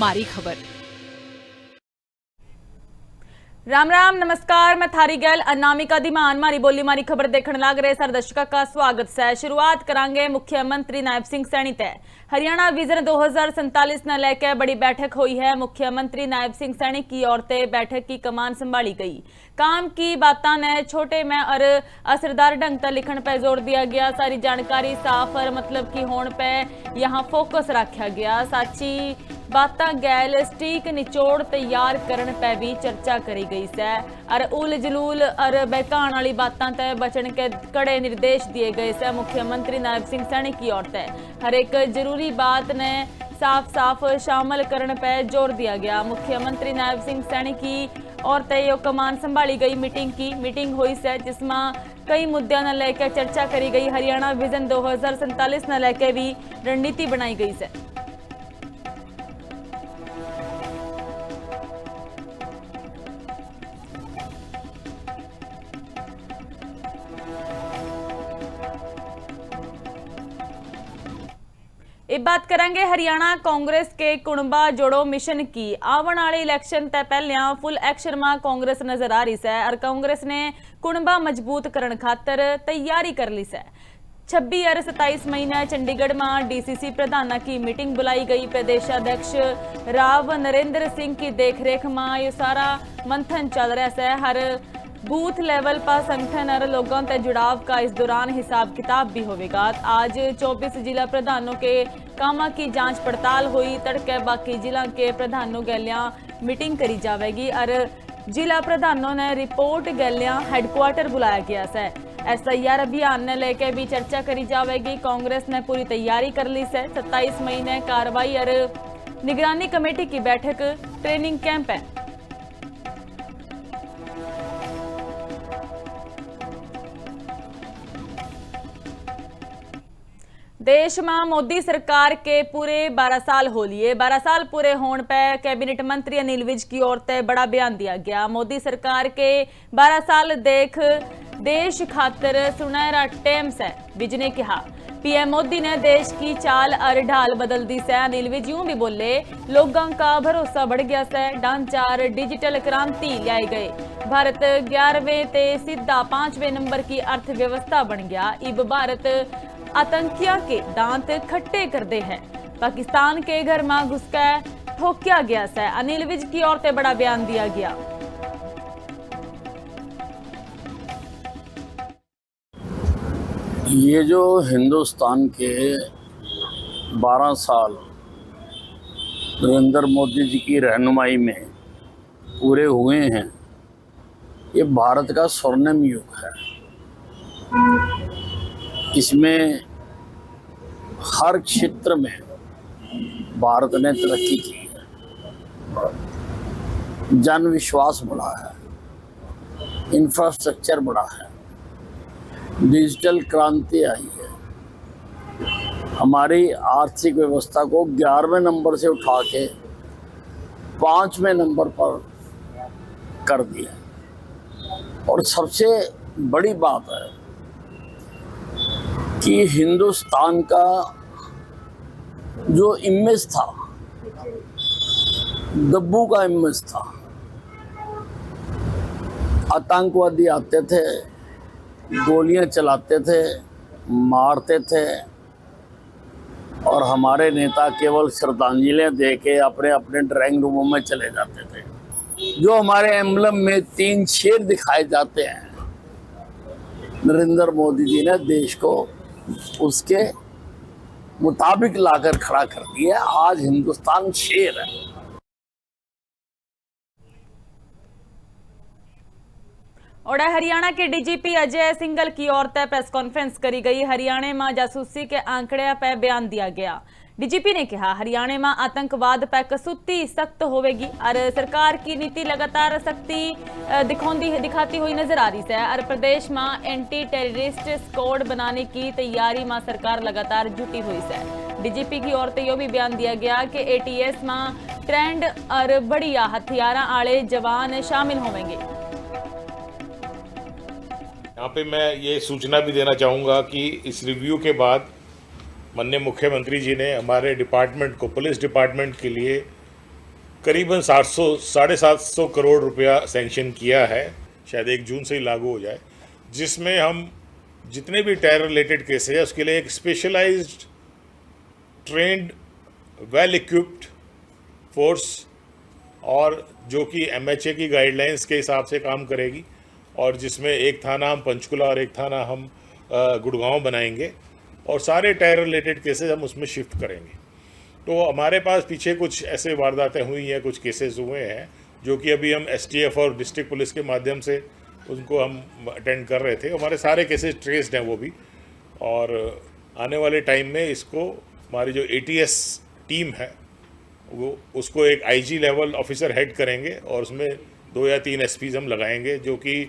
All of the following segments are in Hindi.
मारी खबर। राम राम नमस्कार, मैं थारी गैल अनामिका धीमान मारी बोली मारी खबर देखने लग रहे सारे दर्शकों का स्वागत है। शुरुआत करांगे मुख्यमंत्री नायब सिंह सैनी तय हरियाणा विजन 2047 न लेकर बड़ी बैठक हुई है। मुख्यमंत्री नायब सिंह सैनी की ओर से बैठक की कमान संभाली गई। काम की बातें ने छोटे में और असरदार ढंग से लिखण पे जोर दिया गया। सारी जानकारी साफ और मतलब की होने पे यहाँ फोकस रखा गया। साची बातें गैल स्टीक निचोड़ तैयार करने पे भी चर्चा करी गई है और उल जलूल और बहकान वाली बातों ते बचने के कड़े निर्देश दिए गए से। मुख्यमंत्री नायब सिंह सैनी की ओर से हर एक जरूरी बात ने साफ साफ शामिल करने पे जोर दिया गया। मुख्यमंत्री नायब सिंह सैनी की ओर से यो कमान संभाली गई मीटिंग हुई से, जिसमें कई मुद्दों ने लेकर चर्चा करी गई। हरियाणा विजन 2047 ने लेकर भी रणनीति बनाई गई है। एक बात करेंगे हरियाणा कांग्रेस के कुणबा जोड़ो मिशन की। आवन वाले इलेक्शन तय पहले फुल एक्शन में कांग्रेस नजर आ रही है और कांग्रेस ने कुणबा मजबूत करने खातर तैयारी कर ली है। 26 और 27 मई ने चंडीगढ़ में डीसीसी प्रधान की मीटिंग बुलाई गई। प्रदेशाध्यक्ष राव नरेंद्र सिंह की देखरेख में ये सारा मंथन चल रहा है। हर बूथ लेवल पर संगठन और लोगों से जुड़ाव का इस दौरान हिसाब किताब भी होगा। आज 24 जिला प्रधानों के कामों की जांच पड़ताल हुई। तड़के बाकी जिला के प्रधानों गैलियां मीटिंग करी जाएगी और जिला प्रधानों ने रिपोर्ट गैलियां हेडक्वार्टर बुलाया गया है। SIR अभियान ने लेकर भी चर्चा करी जाएगी। कांग्रेस ने पूरी तैयारी कर ली है। 27 मई ने कार्रवाई और निगरानी कमेटी की बैठक ट्रेनिंग कैंप है। देश में मोदी सरकार के पूरे 12 साल हो लिए। 12 साल पूरे होने पे कैबिनेट मंत्री अनिल विज की ओर से बड़ा बयान दिया गया। मोदी सरकार के 12 साल देख देश खातर सुनहरा टाइम्स है। विज ने कहा पीएम मोदी ने देश की चाल और ढाल बदल दी है। अनिल विज यूं भी बोले लोगों का भरोसा बढ़ गया है। ढांचा और डिजिटल क्रांति लाई गए। भारत 11वें ते सीधा 5वें नंबर की अर्थव्यवस्था बन गया। इब भारत आतंकियों के दांत खट्टे कर दे हैं। पाकिस्तान के घर में घुसकर ठोकिया गया है। अनिल विज की ओर से बड़ा बयान दिया गया। ये जो हिंदुस्तान के 12 साल नरेंद्र मोदी जी की रहनुमाई में पूरे हुए हैं, ये भारत का स्वर्णिम युग है। इसमें हर क्षेत्र में भारत ने तरक्की की है। जन विश्वास बढ़ा है, इंफ्रास्ट्रक्चर बढ़ा है, डिजिटल क्रांति आई है। हमारी आर्थिक व्यवस्था को 11वें नंबर से उठा के 5वें नंबर पर कर दिया। और सबसे बड़ी बात है कि हिंदुस्तान का जो इमेज था, दब्बू का इमेज था। आतंकवादी आते थे, गोलियां चलाते थे, मारते थे और हमारे नेता केवल श्रद्धांजलियां दे के अपने अपने ड्राइंग रूमों में चले जाते थे। जो हमारे एम्बलम में 3 शेर दिखाए जाते हैं, नरेंद्र मोदी जी ने देश को उसके मुताबिक लाकर खड़ा कर दिया। आज हिंदुस्तान शेर है। और हरियाणा के डीजीपी अजय सिंघल की ओर से प्रेस कॉन्फ्रेंस करी गई। हरियाणा में जासूसी के आंकड़े पर बयान दिया गया। डीजीपी ने कहा हरियाणा में आतंकवाद पर कसौटी सख्त होगी और सरकार की नीति लगातार सख्ती दिखाती हुई नजर आ रही है। और प्रदेश में एंटी टेररिस्ट स्क्वाड बनाने की तैयारी में सरकार लगातार जुटी हुई है। डीजीपी की ओर से यह भी बयान दिया गया कि ATS में ट्रेंड और बढ़िया हथियार वाले जवान शामिल होंगे। यहाँ पे मैं ये सूचना भी देना चाहूँगा कि इस रिव्यू के बाद माननीय मुख्यमंत्री जी ने हमारे डिपार्टमेंट को, पुलिस डिपार्टमेंट के लिए करीबन 750 करोड़ रुपया सैंक्शन किया है, शायद 1 जून से ही लागू हो जाए, जिसमें हम जितने भी टेरर रिलेटेड केसेस है उसके लिए एक specialized trained well equipped force और जो कि MHA की गाइडलाइंस के हिसाब से काम करेगी, और जिसमें एक थाना हम पंचकुला और एक थाना हम गुड़गांव बनाएंगे, और सारे टेरर रिलेटेड केसेस हम उसमें शिफ्ट करेंगे। तो हमारे पास पीछे कुछ ऐसे वारदातें हुई हैं, कुछ केसेस हुए हैं जो कि अभी हम STF और डिस्ट्रिक्ट पुलिस के माध्यम से उनको हम अटेंड कर रहे थे। हमारे सारे केसेस ट्रेस्ड हैं वो भी, और आने वाले टाइम में इसको हमारी जो ATS टीम है वो उसको एक IG लेवल ऑफिसर हेड करेंगे, और उसमें 2 या 3 SPs हम लगाएंगे जो कि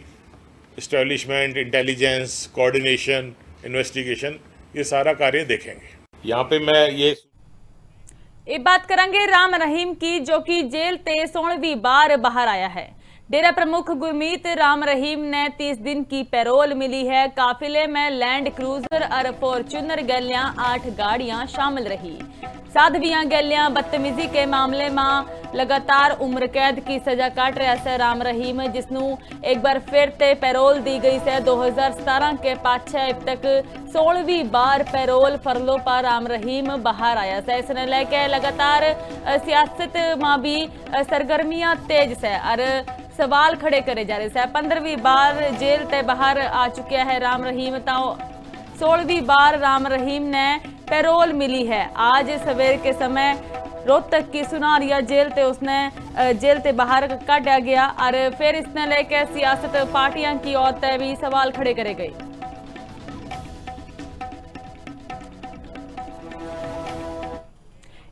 इस्टेब्लिशमेंट, इंटेलिजेंस, कोऑर्डिनेशन, इन्वेस्टिगेशन, ये सारा कार्य देखेंगे। यहाँ पे मैं ये बात करेंगे राम रहीम की, जो कि जेल ते 16वीं बार बाहर आया है। डेरा प्रमुख गुरमीत राम रहीम ने 30 दिन की पैरोल मिली है। काफिले में लैंड क्रूजर और फॉर्च्यूनर गैलियां 8 गाड़ियां शामिल रही। साधवियां गैलियां बदतमीजी के मामले में लगातार उम्र कैद की सजा काट रहा है राम रहीम, जिसनू एक बार फिर ते पैरोल दी गई है। 2017 के पाछे अब तक 16वीं बार पैरोल फरलो पर राम रहीम बाहर आया है। इसने लेके लगातार सियासत में भी सरगर्मियां तेज से और सवाल खड़े करे जा रहे हैं। 15वीं बार जेल ते बाहर आ चुका है राम रहीम, तो 16वीं बार राम रहीम ने पैरोल मिली है। आज सवेर के समय रोहतक की सुनारिया जेल ते उसने जेल ते बाहर काटा गया, और फिर इसने लेकर सियासत पार्टियां की ओर ते भी सवाल खड़े करे गए।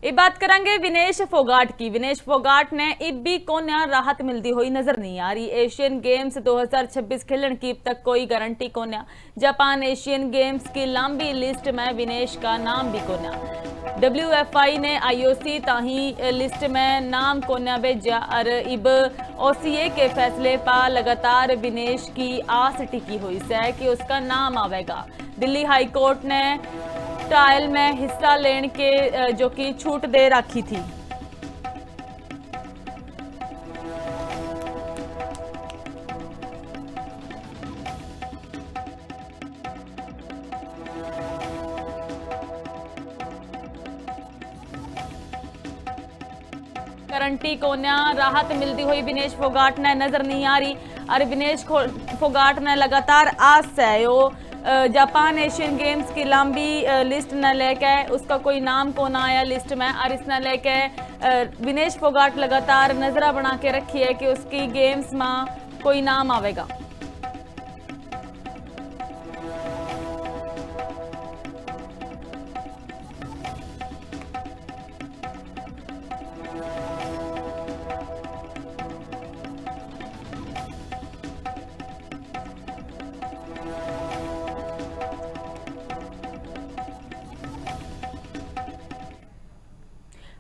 ये बात करेंगे विनेश फोगाट की। विनेश फोगाट ने इब्बी को राहत मिलती हुई नजर नहीं आ रही। एशियन गेम्स 2026 खेलन की अब तक कोई गारंटी को न। जापान एशियन गेम्स की लंबी लिस्ट में विनेश का नाम भी को न। WFI ने IOC ताही लिस्ट में नाम को न भेजा, और इब OCA के फैसले पर लगातार विनेश की आस टिकी हुई है कि उसका नाम आवेगा। दिल्ली हाई कोर्ट ने ट्रायल में हिस्सा लेने के जो कि छूट दे रखी थी। गारंटी को राहत मिलती हुई विनेश फोगाट ने नजर नहीं आ रही, और विनेश फोगाट ने लगातार आस है जापान एशियन गेम्स की लंबी लिस्ट न लेके उसका कोई नाम को ना आया लिस्ट में, और इस न लेके विनेश फोगाट लगातार नजरा बना के रखी है कि उसकी गेम्स में कोई नाम आवेगा।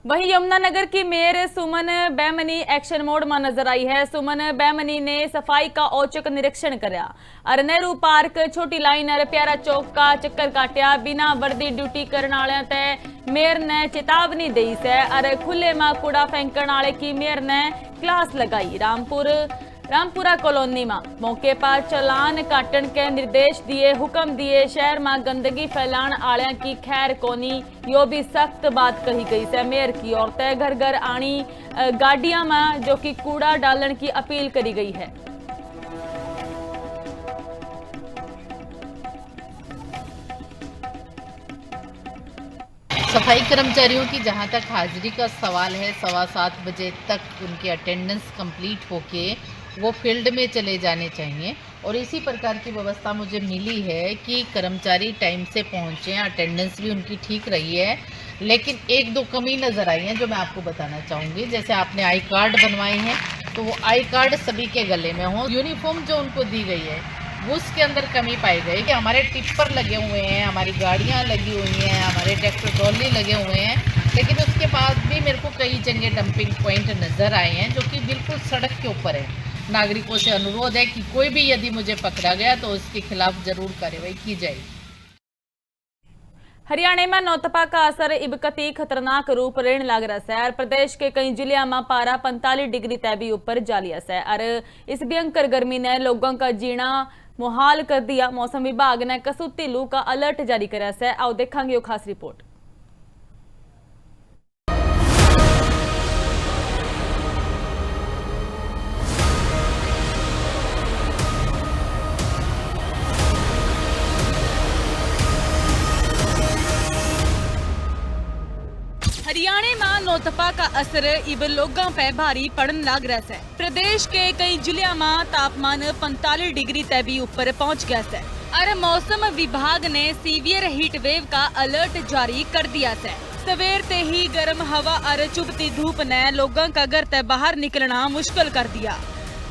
वहीं यमुनानगर की मेयर सुमन बैमनी एक्शन मोड में नजर आई है। सुमन बैमनी ने सफाई का औचक निरीक्षण कराया और नेहरू पार्क, छोटी लाइन और प्यारा चौक का चक्कर काटिया। बिना वर्दी ड्यूटी करने वाले ते मेयर ने चेतावनी दी है और खुले में कूड़ा फेंकने वाले की मेयर ने क्लास लगाई। रामपुरा कॉलोनी में मौके पर चालान काटन के निर्देश दिए, हुक्म दिए। शहर में गंदगी फैलाने वाले की खैर कोनी, यो भी सख्त बात कही गई है मेयर की। औरतें घर घर आनी गाड़ियां में जो कि कूड़ा डालने की अपील करी गई है। सफाई कर्मचारियों की जहां तक हाजिरी का सवाल है, 7:15 बजे तक उनकी अटेंडेंस कंप्लीट होके वो फील्ड में चले जाने चाहिए। और इसी प्रकार की व्यवस्था मुझे मिली है कि कर्मचारी टाइम से पहुंचे, अटेंडेंस भी उनकी ठीक रही है। लेकिन 1-2 कमी नज़र आई है जो मैं आपको बताना चाहूँगी। जैसे आपने आई कार्ड बनवाए हैं तो वो आई कार्ड सभी के गले में हो। यूनिफॉर्म जो उनको दी गई है वो उसके अंदर कमी पाई गई कि हमारे टिप्पर लगे हुए हैं, हमारी गाड़ियाँ लगी हुई हैं, हमारे ट्रैक्टर ट्रॉली लगे हुए हैं, लेकिन उसके बाद भी मेरे को कई जगह डंपिंग पॉइंट नज़र आए हैं जो कि बिल्कुल सड़क के ऊपर है। नागरिकों से अनुरोध है कि कोई भी यदि मुझे पकड़ा गया तो उसके खिलाफ जरूर कार्रवाई की जाएगी। हरियाणा में नौतपा का असर इबकती खतरनाक रूप लेने लग रहा है और प्रदेश के कई जिलों में पारा 45 डिग्री तय भी ऊपर जा लिया है और इस भयंकर गर्मी ने लोगों का जीना मुहाल कर दिया। मौसम विभाग ने कसूती लू का अलर्ट जारी कराया है। आओ देखेंगे वो खास रिपोर्ट। हरियाणा में नौतपा का असर इब लोगों पे भारी पड़न लग रहा है। प्रदेश के कई जिलों में तापमान 45 डिग्री तक भी ऊपर पहुंच गया है और मौसम विभाग ने सीवियर हीट वेव का अलर्ट जारी कर दिया है। सवेर से ही गर्म हवा और चुभती धूप ने लोगों का घर से बाहर निकलना मुश्किल कर दिया।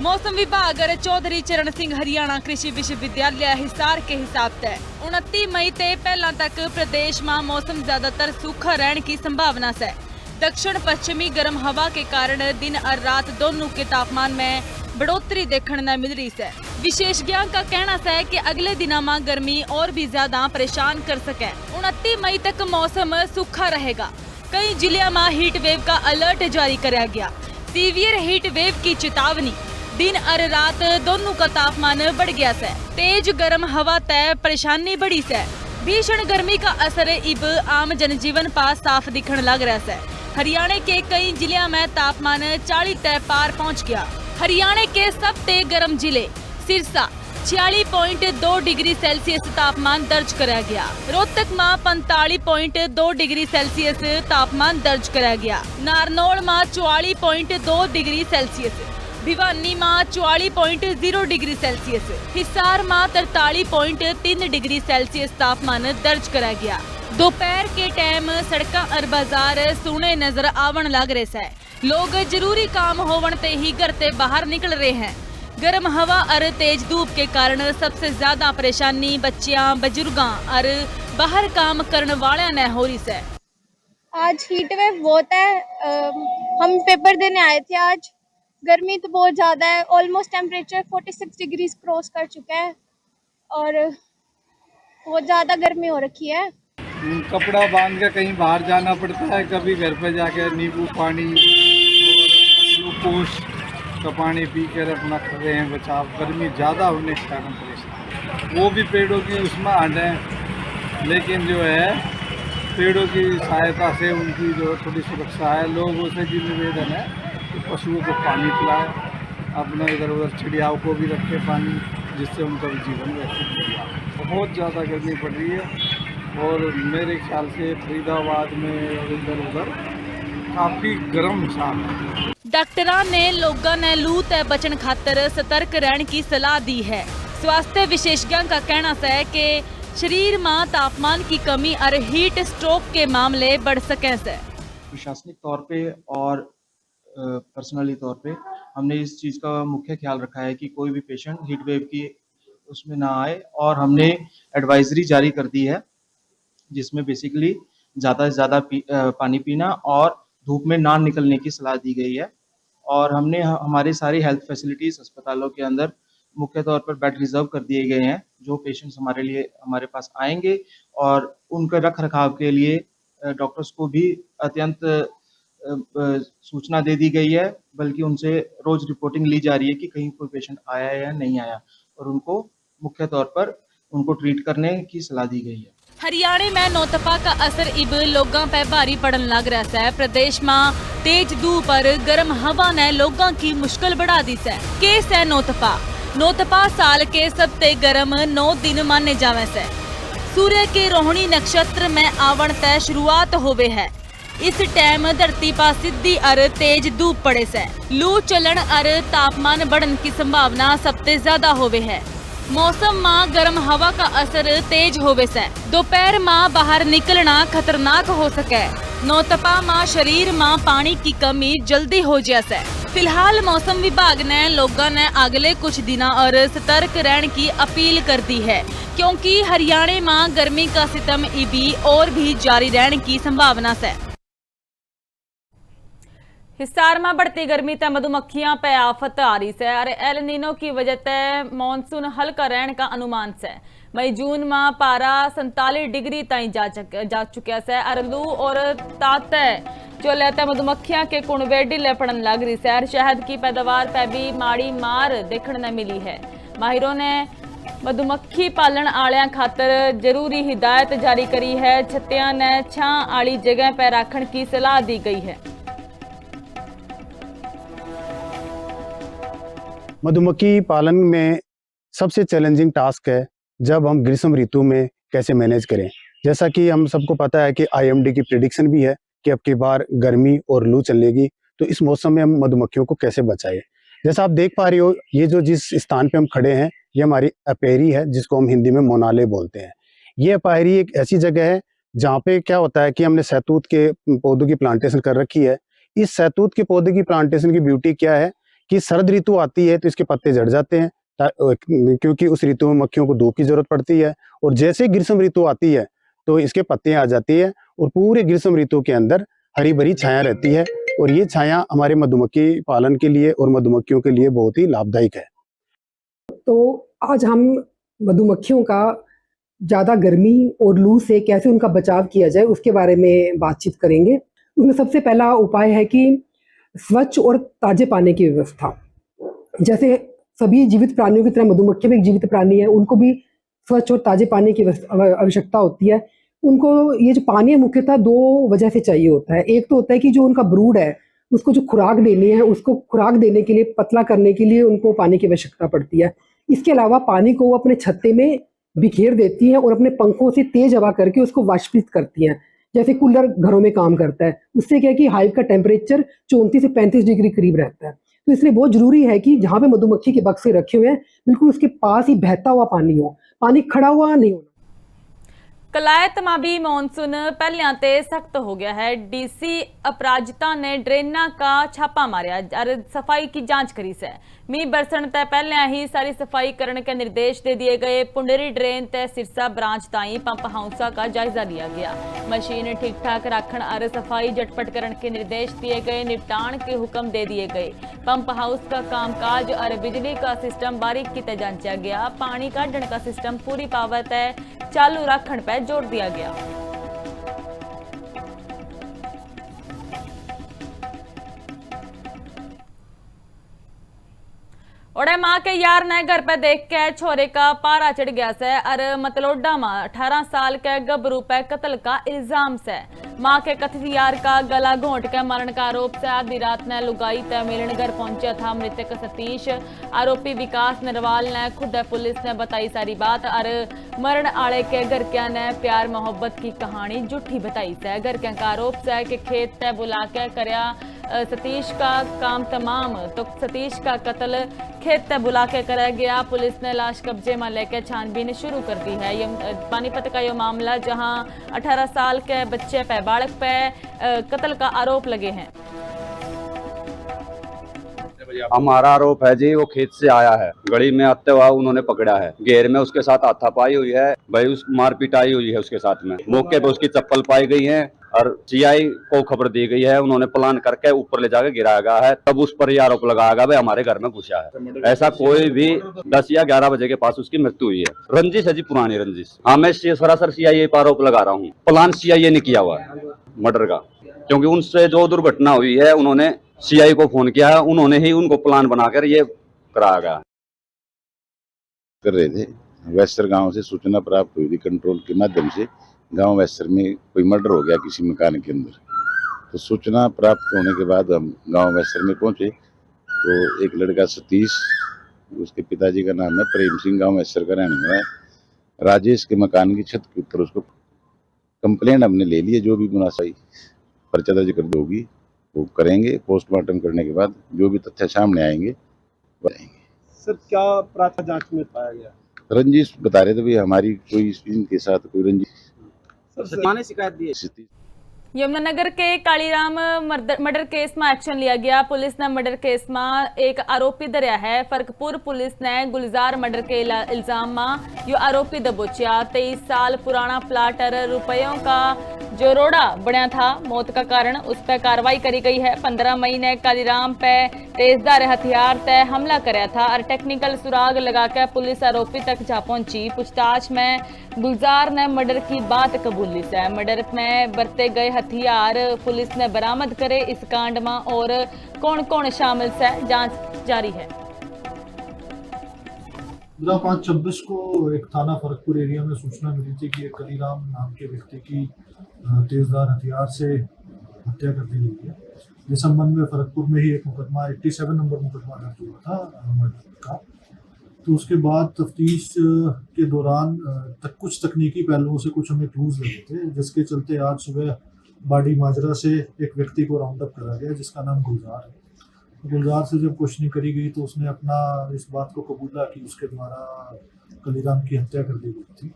मौसम विभाग और चौधरी चरण सिंह हरियाणा कृषि विश्वविद्यालय हिसार के हिसाब से 29 मई से पहला तक प्रदेश में मौसम ज्यादातर सूखा रहने की संभावना है। दक्षिण पश्चिमी गर्म हवा के कारण दिन और रात दोनों के तापमान में बढ़ोतरी देखने न मिल रही है। विशेषज्ञों का कहना है कि अगले दिनों में गर्मी और भी ज्यादा परेशान कर सके। 29 मई तक मौसम सूखा रहेगा। कई जिलों में हीट वेव का अलर्ट जारी किया गया। सीवियर हीट वेव की चेतावनी। दिन और रात दोनों का तापमान बढ़ गया है। तेज गर्म हवा तय परेशानी बढ़ी है। भीषण गर्मी का असर इब आम जनजीवन पर साफ दिखने लग रहा है। हरियाणा के कई जिलों में तापमान 40 तय पार पहुंच गया। हरियाणा के सबसे गर्म जिले सिरसा 46.2 डिग्री सेल्सियस तापमान दर्ज कराया गया। रोहतक में 45.2 डिग्री सेल्सियस तापमान दर्ज कराया गया। नारनौल में 44.2 डिग्री सेल्सियस, भिवानी में 44.0 डिग्री सेल्सियस, हिसार में 43.3 डिग्री सेल्सियस तापमान दर्ज करा गया। दोपहर के टाइम सड़कों और बाजार सूने नजर आवन लग रहे हैं। लोग जरूरी काम होवन ते ही घर से बाहर निकल रहे हैं। गर्म हवा और तेज धूप के कारण सबसे ज्यादा परेशानी बच्चियां, बुजुर्गों और बाहर काम करने वाले ने हो रही है। आज हीट वेव बहुत है। हम पेपर देने आए थे आज। गर्मी तो बहुत ज़्यादा है। ऑलमोस्ट टेम्परेचर 46 डिग्री क्रॉस कर चुका है और बहुत ज़्यादा गर्मी हो रखी है। कपड़ा बांध के कहीं बाहर जाना पड़ता है, कभी घर पे जाके नींबू पानी और ग्लूकोज का पानी पी कर अपना कर रहे हैं बचाव। गर्मी ज़्यादा होने के कारण परेशान। वो भी पेड़ों की उसमें आड़े हैं, लेकिन जो है पेड़ों की सहायता से उनकी जो थोड़ी सुरक्षा है। लोगों से भी निवेदन है कि पशुओं को पानी पिलाए, अपने इधर उधर चिड़ियाओं को भी रखे पानी, जिससे उनका भी जीवन व्यतीत हो। बहुत ज़्यादा गर्मी पड़ रही है और मेरे ख्याल से फरीदाबाद में इधर उधर काफ़ी गर्म हिसाब है। डॉक्टरों ने लोगों ने लू ते बचन खातर सतर्क रहने की सलाह दी है। स्वास्थ्य विशेषज्ञों का कहना है कि शरीर में तापमान की कमी और हीट स्ट्रोक के मामले बढ़ सके से। प्रशासनिक तौर पे और पर्सनली तौर पे हमने इस चीज़ का मुख्य ख्याल रखा है कि कोई भी पेशेंट हीट वेव की उसमें ना आए, और हमने एडवाइजरी जारी कर दी है जिसमें बेसिकली ज़्यादा से ज़्यादा पानी पीना और धूप में ना निकलने की सलाह दी गई है। और हमने हमारी सारी हेल्थ फैसिलिटीज़ अस्पतालों के अंदर मुख्य तौर पर बेड रिजर्व कर दिए गए हैं। जो पेशेंट्स हमारे पास आएंगे और उनके रख रखाव के लिए डॉक्टर्स को भी अत्यंत सूचना दे दी गई है, बल्कि उनसे रोज रिपोर्टिंग ली जा रही है कि कहीं कोई पेशेंट आया है या नहीं आया, और उनको मुख्य तौर पर उनको ट्रीट करने की सलाह दी गई है। हरियाणा में नौतपा का असर इब लोगों पे भारी पड़न लग रहा है। प्रदेश में तेज धूप और गर्म हवा ने लोगों की मुश्किल बढ़ा दी है। केस है नौतपा। नौतपा साल के सबसे गर्म 9 दिन माने जावे से। सूर्य के रोहिणी नक्षत्र में आवण तय शुरुआत होवे है। इस टाइम धरती पर सीधी और तेज धूप पड़े से। लू चलन और तापमान बढ़ने की संभावना सबसे ज्यादा होवे है। मौसम में गर्म हवा का असर तेज होवे से दोपहर में बाहर निकलना खतरनाक हो सके। नौतपा में शरीर में पानी की कमी जल्दी हो जाए। फिलहाल मौसम विभाग ने लोगों ने अगले कुछ दिनों और सतर्क रहने की अपील कर दी है, क्योंकि हरियाणा में गर्मी का सितम इबी और भी जारी रहने की संभावना है। हिसार में बढ़ती गर्मी ते मधुमक्खियां पे आफत आ रही है और एल नीनो की वजह से मानसून हल्का रहने का अनुमान है। मई जून में पारा 47 डिग्री ताईं जा चुका है और लू और ताते जो लेते मधुमक्खियां के कुणवे ढीले पड़न लग रही है और शहद की पैदावार पर भी माड़ी मार देखने मिली है। माहिरों ने मधुमक्खी पालन आलियां खातर जरूरी हिदायत जारी करी है। छत्तियां ने छां आली जगह पर रखने की सलाह दी गई है। मधुमक्खी पालन में सबसे चैलेंजिंग टास्क है जब हम ग्रीष्म ऋतु में कैसे मैनेज करें। जैसा कि हम सबको पता है कि IMD की प्रिडिक्शन भी है कि अब की बार गर्मी और लू चलेगी, तो इस मौसम में हम मधुमक्खियों को कैसे बचाएं। जैसा आप देख पा रहे हो, ये जो जिस स्थान पे हम खड़े हैं ये हमारी अपेरी है, जिसको हम हिंदी में मोनाले बोलते हैं। ये अपेरी एक ऐसी जगह है जहाँ पे क्या होता है कि हमने सहतूत के पौधों की प्लांटेशन कर रखी है। इस सहतूत के पौधे की प्लांटेशन की ब्यूटी क्या है कि शरद ऋतु आती है तो इसके पत्ते झड़ जाते हैं, क्योंकि उस ऋतु में मक्खियों को धूप की जरूरत पड़ती है। और जैसे ग्रीष्म ऋतु आती है तो इसके पत्ते आ जाती है और पूरे ग्रीष्म ऋतु के अंदर हरी भरी छाया रहती है। और ये छाया हमारे मधुमक्खी पालन के लिए और मधुमक्खियों के लिए बहुत ही लाभदायक है। तो आज हम मधुमक्खियों का ज़्यादा गर्मी और लू से कैसे उनका बचाव किया जाए उसके बारे में बातचीत करेंगे। उसमें सबसे पहला उपाय है कि स्वच्छ और ताजे पानी की व्यवस्था। जैसे सभी जीवित प्राणियों की तरह मधुमक्खी भी एक जीवित प्राणी है, उनको भी स्वच्छ और ताजे पानी की आवश्यकता होती है। उनको ये जो पानी है मुख्यतः दो वजह से चाहिए होता है। एक तो होता है कि जो उनका ब्रूड है उसको जो खुराक देनी है, उसको खुराक देने के लिए, पतला करने के लिए उनको पानी की आवश्यकता पड़ती है। इसके अलावा पानी को वो अपने छत्ते में बिखेर देती हैं और अपने पंखों से तेज हवा करके उसको वाष्पित करती हैं, जैसे कूलर घरों में काम करता है। उससे क्या है कि हाइव का टेम्परेचर 34 से 35 डिग्री करीब रहता है। तो इसलिए बहुत जरूरी है कि जहाँ पे मधुमक्खी के बक्से रखे हुए हैं बिल्कुल उसके पास ही बहता हुआ पानी हो, पानी खड़ा हुआ नहीं होना। कलायत में भी मानसून पहलियां ते सख्त हो गया है। DC अपराजिता ने ड्रेना का छापा मारिया और सफाई की जांच करी से। मीह बरसन ते पहले ही सारी सफाई करने के निर्देश दे दिए गए। पुंडेरी ड्रेन ते सिरसा ब्रांच ताई पंप हाउसा का जायजा लिया गया। मशीन ठीक ठाक रखने और सफाई झटपट करने के निर्देश दिए गए। निपटान के हुक्म दे दिए गए। पंप हाउस का कामकाज और बिजली का सिस्टम बारीकी से जांचा गया। पानी काढ़ने का सिस्टम पूरी पावर तय चालू रखने पर जोर दिया गया। ओड़े माँ के यार ने घर पे देख के छोरे का पारा चढ़ गया से और मतलोडा में 18 साल के गबरू पे कत्ल का इल्जाम से। माँ के कथित यार का गला घोंट के मरण का आरोप से आधी रात ने लुगाई ते मिलन घर पहुंचा था मृतक सतीश। आरोपी विकास नरवाल ने खुद पुलिस ने बताई सारी बात और मरण आले के घरकिया ने प्यार मोहब्बत की कहानी झूठी बताई से। घरकिया का आरोप से कि खेत ते बुला के करया सतीश का काम तमाम, तो सतीश का कत्ल खेत ते बुला के कराया गया। पुलिस ने लाश कब्जे में लेकर छानबीन शुरू कर दी है। ये पानीपत का ये मामला जहां 18 साल के बच्चे पे, बालक पे कत्ल का आरोप लगे हैं। हमारा आरोप है जी, वो खेत से आया है, गली में आते हुआ उन्होंने पकड़ा है, घेर में उसके साथ हाथापाई हुई है, भाई उस मारपीट आई हुई है उसके साथ में। मौके पे उसकी चप्पल पाई गई है और CI को खबर दी गई है, उन्होंने प्लान करके ऊपर ले जाकर गिराया गया है, तब उस पर यह आरोप लगाया गया भाई हमारे घर में घुसा है। ऐसा कोई भी 10 या 11 बजे के पास उसकी मृत्यु हुई है। रंजिश है जी, पुरानी रंजिश। हाँ, मैं सरासर CIA पर आरोप लगा रहा हूँ। प्लान CIA ने किया हुआ है मर्डर का, क्योंकि उनसे जो दुर्घटना हुई है उन्होंने CI को फोन किया है, उन्होंने ही उनको प्लान बनाकर ये कराया गया। कर रहे थे वैसर गांव से सूचना प्राप्त हुई थी कंट्रोल के माध्यम से, गांव वैसर में कोई मर्डर हो गया किसी मकान के अंदर। तो सूचना प्राप्त होने के बाद हम गांव वैसर में पहुंचे तो एक लड़का सतीश, उसके पिताजी का नाम है प्रेम सिंह, गांव वैसर का रहने वाला है, राजेश के मकान की छत के ऊपर उसको कंप्लेंट हमने ले ली है। जो भी मुनासिब पर्चा दर्ज कर दोगी वो करेंगे। पोस्टमार्टम करने के बाद जो भी तथ्य सामने आएंगे बताएंगे। सर, क्या प्राथमिक जांच में पाया गया? रंजिश बता रहे थे भाई हमारी कोई इनके साथ कोई रंजिश। सर, शिकायत दी है। यमुनानगर के कालीराम मर्डर केस में एक्शन लिया गया। पुलिस ने मर्डर केस में एक आरोपी धरिया है। फरकपुर पुलिस ने गुलजार मर्डर के इल्जाम में यो आरोपी दबोचिया। 23 साल पुराना प्लाट रुपयों का जो रोड़ा बना था मौत का कारण, उस पर कार्रवाई करी गई है। 15 मई ने कालीराम पे तेजधार हथियार से हमला कराया था और टेक्निकल सुराग लगाकर पुलिस आरोपी तक जा पहुंची। पूछताछ में गुलजार ने मर्डर की बात कबूली है। मर्डर में बरते गए हथियार पुलिस ने बरामद करे। इस कांड में और कौन कौन शामिल है, जांच जारी है। 5/26 को एक थाना फरकपुर एरिया में सूचना मिली थी कि एक कलीराम नाम के व्यक्ति की तेजधार हथियार से हत्या कर दी गई है। इस संबंध में फरकपुर में ही एक मुकदमा 87 नंबर मुकदमा दर्ज हुआ था मर्डर का। तो उसके बाद तफ्तीश के दौरान कुछ तकनीकी पहलुओं से कुछ हमें क्लूज लगे थे, जिसके चलते आज सुबह बाड़ी माजरा से एक व्यक्ति को राउंड अप करा गया जिसका नाम गुलजार है। गुलजार से जब क्वेश्चनिंग करी गई तो उसने अपना इस बात को कबूला कि उसके द्वारा कलीराम की हत्या कर दी गई थी।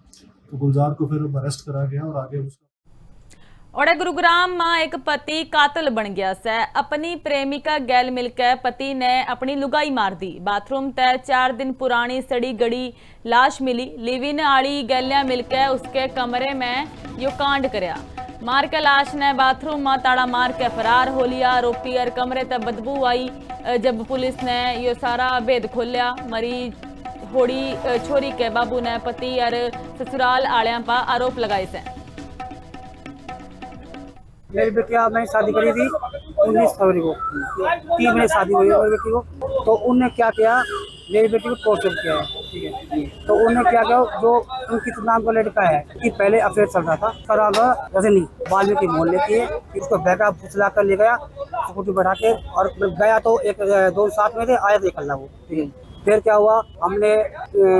तो गुलजार को फिर अरेस्ट करा गया और आगे उसका और गुरुग्राम में एक पति कातिल बन गया से। अपनी प्रेमिका गैल मिलकर पति ने अपनी लुगाई मार दी। बाथरूम तय 4 दिन पुरानी सड़ी गड़ी लाश मिली। लिव इन आली गैलियां मिलकर उसके कमरे में यो कांड करया। मार के लाश ने बाथरूम में ताड़ा मार के फरार हो लिया। आरोपी और कमरे तक बदबू आई। जब पुलिस ने यो सारा भेद खोलिया, मरी होड़ी छोरी के बाबू ने पति और ससुराल आलियां पर आरोप लगाए से। मेरी बेटिया मैंने शादी करी थी 19 फरवरी को, 3 महीने शादी हुई है मेरी बेटी को। तो उनने क्या किया, मेरी बेटी को टॉर्चर किया है, ठीक है। तो उन्होंने क्या किया, जो उनकी नाम का लड़का है कि पहले अफेयर चल रहा था, करागा रजनी वाल्मीकि मोहल्ले की है। उसको बैगा फुसला कर ले गया स्कूटी बढ़ा के, और गया तो एक 2 साथ में थे, आया था इकल्ला वो, ठीक है। फिर क्या हुआ, हमने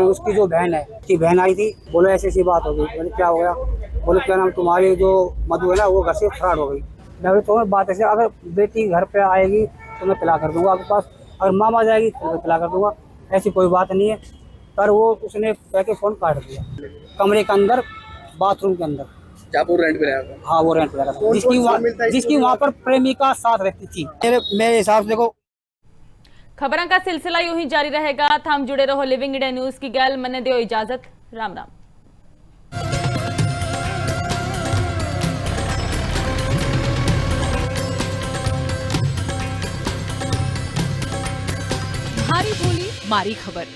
उसकी जो बहन है, उसकी बहन आई थी, बोले ऐसी ऐसी बात हो गई। मैंने क्या हो गया, बोले क्या नाम तुम्हारी जो मधु है ना वो घर से फरार हो गई। मैं तुम्हें बात ऐसे, अगर बेटी घर पे आएगी तो मैं तलाक कर दूंगा आपके पास, अगर मामा जाएगी तो मैं तलाक कर दूंगा, ऐसी कोई बात नहीं है। पर वो उसने पैके फोन काट दिया कमरे के अंदर, बाथरूम के अंदर, जहाँ वो रेंट पे रहा था। हाँ वो रेंट पे रहा था, जिसकी वहाँ पर प्रेमिका साथ रहती थी। मेरे हिसाब से देखो, खबरों का सिलसिला यूं ही जारी रहेगा। थम जुड़े रहो लिविंग इंडिया न्यूज की गैल। मने दो इजाजत। राम राम। मारी बोली मारी खबर।